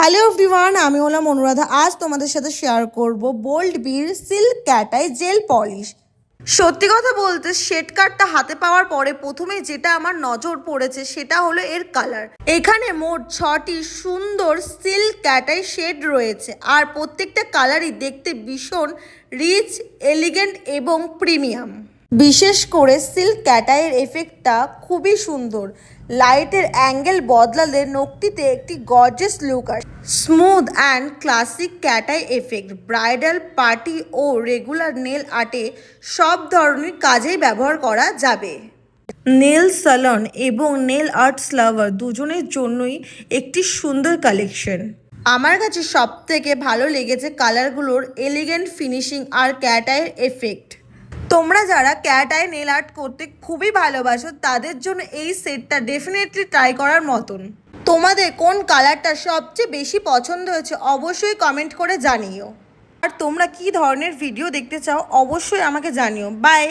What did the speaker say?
Hello everyone, আমি হলাম অনুরাধা। আজ তোমাদের সাথে শেয়ার করব বোল্ড বির silk cat I jail polish. সত্যি কথা বলতে শেড কার্ডটা হাতে পাওয়ার পরে প্রথমেই যেটা আমার নজর পড়েছে সেটা হলো এর কালার। এখানে মোট 6টি সুন্দর সিল্ক ক্যাট আই শেড রয়েছে, আর প্রত্যেকটা কালারই দেখতে ভীষণ রিচ, এলিগেন্ট এবং প্রিমিয়াম। বিশেষ করে সিল্ক ক্যাটাইয়ের এফেক্টটা খুবই সুন্দর। লাইটের অ্যাঙ্গেল বদলালে নখটিতে একটি গর্জিয়াস লুক আসে। Smooth and classic cat eye effect bridal, party ও রেগুলার নেল আর্টে সব ধরনের কাজেই ব্যবহার করা যাবে। নেল সালন এবং নেল আর্টস লাভার দুজনের জন্যই একটি সুন্দর কালেকশন। আমার কাছে সব থেকে ভালো লেগেছে কালারগুলোর এলিগেন্ট ফিনিশিং আর ক্যাটাইয়ের এফেক্ট। তোমরা যারা ক্যাট আই নেল আর্ট করতে খুবই ভালোবাসো তাদের জন্য এই সেটটা ডেফিনেটলি ট্রাই করার মতন। তোমাদের কোন কালারটা সবচেয়ে বেশি পছন্দ হয়েছে অবশ্যই কমেন্ট করে জানিও। আর তোমরা কী ধরনের ভিডিও দেখতে চাও অবশ্যই আমাকে জানিও। বাই।